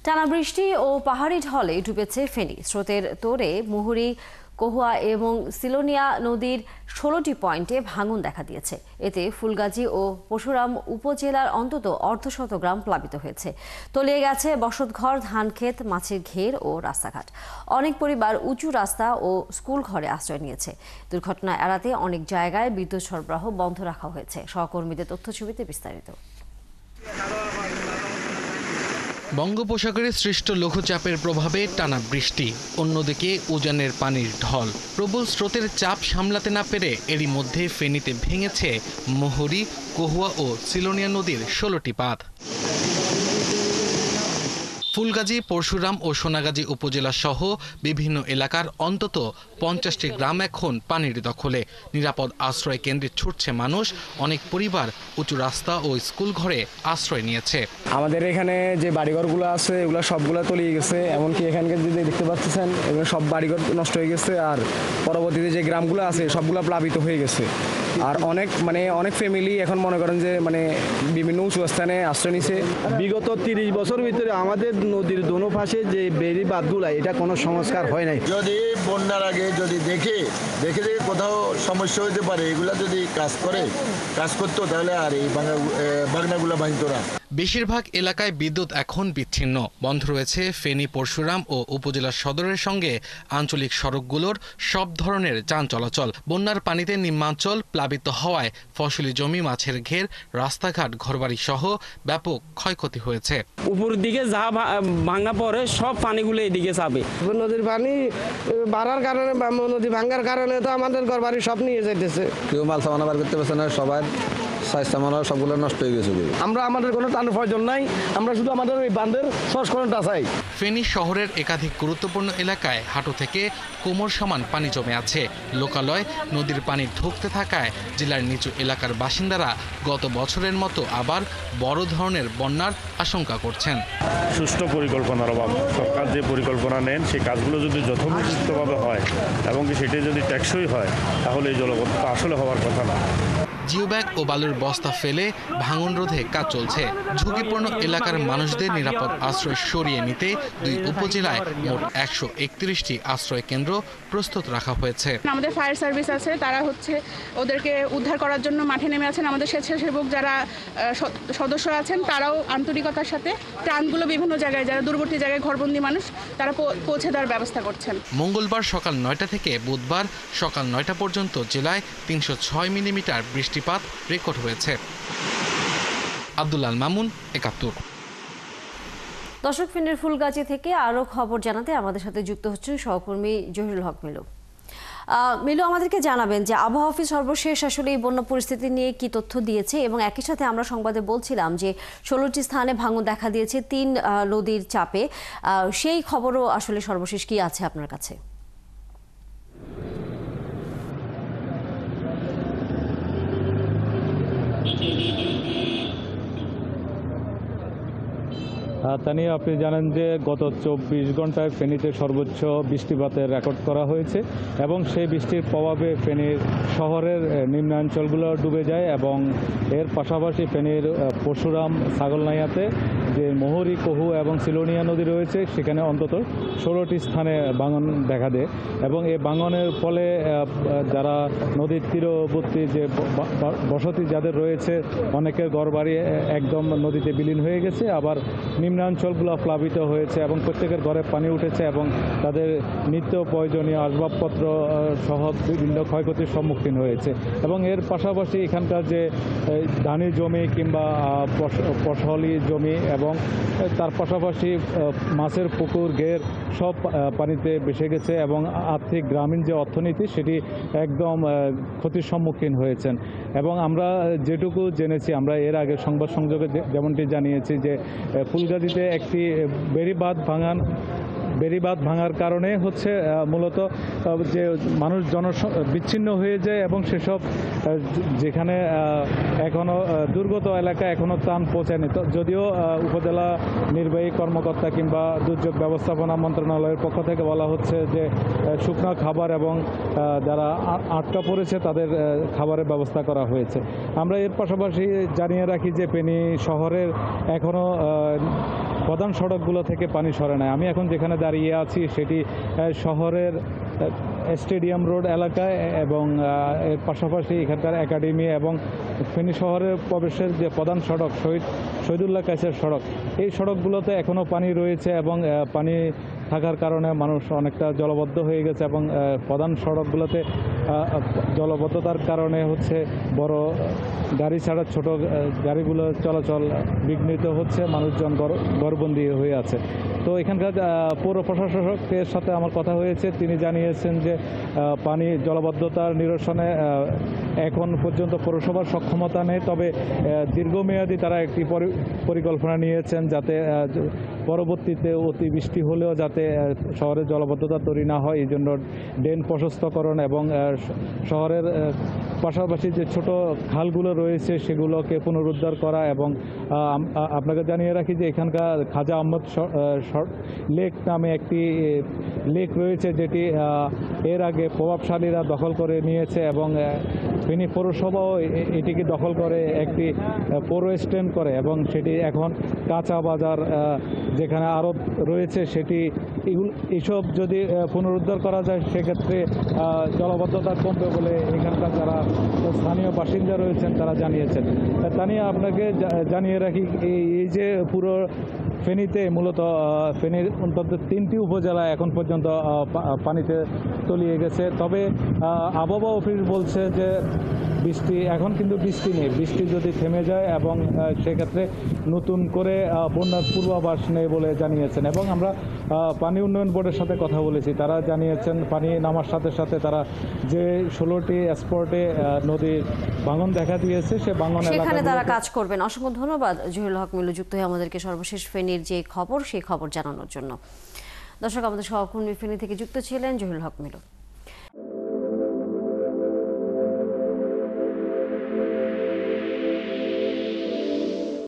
টানা বৃষ্টি ও পাহাড়ি ঢলে ডুবেছে ফেনী। স্রোতের তোড়ে মুহুরী, কহুয়া এবং সিলোনিয়া নদীর ১৬টি পয়েন্টে ভাঙন দেখা দিয়েছে। এতে ফুলগাজী ও পরশুরাম উপজেলার অন্তত অর্ধশত গ্রাম প্লাবিত হয়েছে। তলিয়ে গেছে বসতঘর, ধানক্ষেত, মাছের ঘের ও রাস্তাঘাট। অনেক পরিবার উঁচু রাস্তা ও স্কুল ঘরে আশ্রয় নিয়েছে। দুর্ঘটনা এড়াতে অনেক জায়গায় বিদ্যুৎ সরবরাহ বন্ধ রাখা হয়েছে। সহকর্মীদের তথ্যছবিতে বিস্তারিত। বঙ্গোপসাগরে সৃষ্ট লঘুচাপের প্রভাবে টানা বৃষ্টি, অন্যদিকে উজানের পানির ঢল। প্রবল স্রোতের চাপ সামলাতে না পেরে এরই মধ্যে ফেনীতে ভেঙেছে মুহুরী, কহুয়া ও সিলোনিয়া নদীর ১৬টি বাঁধ। ফুলগাজী, পরশুরাম ও সোনাগাজী উপজেলা সহ বিভিন্ন এলাকার অন্তত ৫০টি গ্রাম এখন পানির দখলে। নিরাপদ আশ্রয় কেন্দ্রে ছুটছে মানুষ। অনেক পরিবার উঁচু রাস্তা ও স্কুল ঘরে আশ্রয় নিয়েছে। আমাদের এখানে যে বাড়িঘরগুলো আছে এগুলো সবগুলো তলিয়ে গেছে। এমনকি এখানকার যদি দেখতে পাচ্ছেন এগুলো সব বাড়িঘর নষ্ট হয়ে গেছে। আর পরবর্তীতে যে গ্রামগুলো আছে সবগুলো প্লাবিত হয়ে গেছে। আর অনেক ফ্যামিলি এখন মনে করেন যে বিভিন্ন উঁচু স্থানে আশ্রয় নিছে। বিগত ৩০ বছর ভিতরে আমাদের নদীর দোনো পাশে যে বেড়ি বাঁধগুলো এটা কোনো সংস্কার হয় নাই। যদি বন্যার আগে যদি দেখে কোথাও সমস্যা হতে পারে, এগুলা যদি কাজ করতো তাহলে আর এই বাগনাগুলো ভাঙতো না। বেশিরভাগ এলাকায় বিদ্যুৎ এখন বিচ্ছিন্ন। বন্ধ রয়েছে ফেনী, পরশুরাম ও উপজেলা সদরের সঙ্গে আঞ্চলিক সড়কগুলোর সব ধরনের যান চলাচল। বন্যার পানিতে নিম্নাঞ্চল প্লাবিত হওয়ায় ফসলি জমি, মাছের ঘের, রাস্তাঘাট, ঘরবাড়ি সহ ব্যাপক ক্ষয়ক্ষতি হয়েছে। উপর দিকে যা ভাঙা পড়ে সব পানিগুলো এদিকে যাবে। নদীর পানি বাড়ার কারণে, নদী ভাঙার কারণে তো আমাদের ঘরবাড়ি সব নিয়ে যাইতেছে। কেউ মাল সামানা বার করতে পারছে না, সবার স্বাস্থ্য সবগুলো নষ্ট হয়ে গেছে। আমাদের কোনো টানের প্রয়োজন নাই, আমরা শুধু আমাদের ওই বাঁধের সংস্করণটা চাই। ফেনী শহরের একাধিক গুরুত্বপূর্ণ এলাকায় হাঁটু থেকে কোমর সমান পানি জমে আছে। লোকালয় নদীর পানি ঢুকতে থাকায় জেলার নিচু এলাকার বাসিন্দারা গত বছরের মতো আবার বড় ধরনের বন্যার আশঙ্কা করছেন। সুষ্ঠু পরিকল্পনার অভাব। সরকার যে পরিকল্পনা নেন সেই কাজগুলো যদি যথোপযুক্তভাবে হয় এবং সেটি যদি টেকসই হয় তাহলে এই জলবদ্ধতা আসলে হওয়ার কথা না। জিওব্যাগ ও বালুর বস্তা ফেলে ভাঙন রোধে কাজ চলছে। ঝুঁকিপূর্ণ এলাকার মানুষদের নিরাপদ আশ্রয় সরিয়ে নিতে দুই উপজেলায় মোট ১৩১টি আশ্রয় কেন্দ্র প্রস্তুত রাখা হয়েছে। আমাদের ফায়ার সার্ভিস আছে, তারা ওদেরকে উদ্ধার করার জন্য মাঠে নেমে আছেন। আমাদের স্বেচ্ছাসেবক যারা সদস্য আছেন তারাও আন্তরিকতার সাথে ত্রাণগুলো বিভিন্ন জায়গায়, যারা দূরবর্তী জায়গায় ঘরবন্দি মানুষ, তারা পৌঁছে দেওয়ার ব্যবস্থা করছেন। মঙ্গলবার সকাল ৯টা থেকে বুধবার সকাল ৯টা পর্যন্ত জেলায় ৩০৬ মিলিমিটার বৃষ্টিপাত রেকর্ড হয়েছে। আব্দুল আল মামুন, ৭১। দর্শক, ফেনীর ফুলগাজী থেকে আরো খবর জানাতে আমাদের সাথে যুক্ত হচ্ছেন সহকর্মী জহিরুল হক মিলু। মিলু, আমাদেরকে জানাবেন যে আবহাওয়া অফিস সর্বশেষ আসলে এই বন্যা পরিস্থিতি নিয়ে কি তথ্য দিয়েছে, এবং একই সাথে আমরা সংবাদে বলছিলাম যে ১৬টি স্থানে ভাঙন দেখা দিয়েছে ৩ নদীর চাপে। সেই খবরও আসলে সর্বশেষ কি আছে আপনার কাছে? তানিয়া, আপনি জানেন যে গত ২৪ ঘন্টায় ফেনীতে সর্বোচ্চ বৃষ্টিপাতের রেকর্ড করা হয়েছে এবং সেই বৃষ্টির প্রভাবে ফেনীর শহরের নিম্নাঞ্চলগুলো ডুবে যায় এবং এর পাশাপাশি ফেনীর পরশুরাম, ছাগলনাইয়াতে যে মুহুরী, কহু এবং সিলোনিয়া নদী রয়েছে সেখানে অন্তত ১৬টি স্থানে ভাঙন দেখা দেয় এবং এই ভাঙনের ফলে যারা নদীর তীরবর্তী যে বসতি যাদের রয়েছে অনেকের ঘরবাড়ি একদম নদীতে বিলীন হয়ে গেছে, আবার নিম্নাঞ্চলগুলো প্লাবিত হয়েছে এবং প্রত্যেকের ঘরে পানি উঠেছে এবং তাদের নিত্য প্রয়োজনীয় আসবাবপত্র সহ বিভিন্ন ক্ষয়ক্ষতির সম্মুখীন হয়েছে। এবং এর পাশাপাশি এখানকার যে ধানি জমি কিংবা ফসলি জমি এবং তার পাশাপাশি মাছের পুকুর, ঘের সব পানিতে ভেসে গেছে এবং আর্থিক গ্রামীণ যে অর্থনীতি সেটি একদম ক্ষতির সম্মুখীন হয়েছেন। এবং আমরা যেটুকু জেনেছি, আমরা এর আগে সংবাদ সংযোগে যেমনটি জানিয়েছি যে ফুলগাজীতে একটি বেড়িবাঁধ ভাঙার কারণে মূলত যে মানুষ বিচ্ছিন্ন হয়ে যায় এবং সেসব যেখানে এখনো দুর্গত এলাকা এখনো ত্রাণ পৌঁছায়নি। যদিও উপজেলা নির্বাহী কর্মকর্তা কিংবা দুর্যোগ ব্যবস্থাপনা মন্ত্রণালয়ের পক্ষ থেকে বলা হচ্ছে যে শুকনো খাবার এবং যারা আটকা পড়েছে তাদের খাবারের ব্যবস্থা করা হয়েছে। আমরা এর পাশাপাশি জানিয়ে রাখি যে ফেনী শহরের এখনো প্রধান সড়কগুলো থেকে পানি সরে নাই। আমি এখন যেখানে দাঁড়িয়ে আছি সেটি শহরের স্টেডিয়াম রোড এলাকায় এবং এর পাশাপাশি এখানকার একাডেমি এবং ফেনী শহরের প্রবেশের যে প্রধান সড়ক শহীদুল্লাহ কায়সার সড়ক, এই সড়কগুলোতে এখনও পানি রয়েছে এবং পানি থাকার কারণে মানুষ অনেকটা জলবদ্ধ হয়ে গেছে এবং প্রধান সড়কগুলোতে জলবদ্ধতার কারণে হচ্ছে বড় গাড়ি ছাড়া ছোট গাড়িগুলো চলাচল বিঘ্নিত হচ্ছে, মানুষজন ঘরবন্দি হয়ে আছে। তো এখানকার পৌর প্রশাসকের সাথে আমার কথা হয়েছে, তিনি জানিয়েছেন যে পানি জলবদ্ধতার নিরসনে এখন পর্যন্ত পৌরসভার সক্ষমতা নেই, তবে দীর্ঘমেয়াদী তারা একটি পরিকল্পনা নিয়েছেন যাতে পরবর্তীতে অতিবৃষ্টি হলেও যাতে শহরে জলবদ্ধতা তৈরি না হয়, এই জন্য ড্রেন প্রশস্তকরণ এবং শহরের পাশাপাশি যে ছোট খালগুলো রয়েছে সেগুলোকে পুনরুদ্ধার করা। এবং আপনাকে জানিয়ে রাখি যে এখানকার খাজা আহমদ লেক নামে একটি লেক রয়েছে যেটি এর আগে প্রভাবশালীরা দখল করে নিয়েছে এবং ফেনী পৌরসভাও এটিকে দখল করে একটি পৌর স্ট্যান্ড করে এবং সেটি এখন কাঁচা বাজার যেখানে আড়ত রয়েছে সেটি এইসব যদি পুনরুদ্ধার করা যায় সেক্ষেত্রে জলবদ্ধতা কমবে বলে এখানকার যারা স্থানীয় বাসিন্দা রয়েছেন তারা জানিয়েছেন। তা নিয়ে আপনাকে জানিয়ে রাখি এই যে পুরো ফেনীতে মূলত ফেনীর অন্তত 3টি উপজেলা এখন পর্যন্ত পানিতে তলিয়ে গেছে, তবে আবহাওয়া অফিস বলছে যে বৃষ্টি এখন কিন্তু বৃষ্টি নেই, বৃষ্টি যদি থেমে যায় এবং সেক্ষেত্রে নতুন করে বন্যার পূর্বাভাস নেই বলে জানিয়েছেন। এবং আমরা পানি উন্নয়ন বোর্ডের সাথে কথা বলেছি, তারা জানিয়েছেন পানি নামার সাথে সাথে তারা যে 16টি স্পটে নদীর ভাঙন দেখা দিয়েছে সে ভাঙন সেখানে তারা কাজ করবেন। অসংখ্য ধন্যবাদ জহিরুল হক মিলু যুক্ত হয়ে আমাদেরকে সর্বশেষ ফেনীর যে খবর সেই খবর জানানোর জন্য। দর্শক, আমাদের সহকর্মী ফেনী থেকে যুক্ত ছিলেন জহিরুল হক মিলু।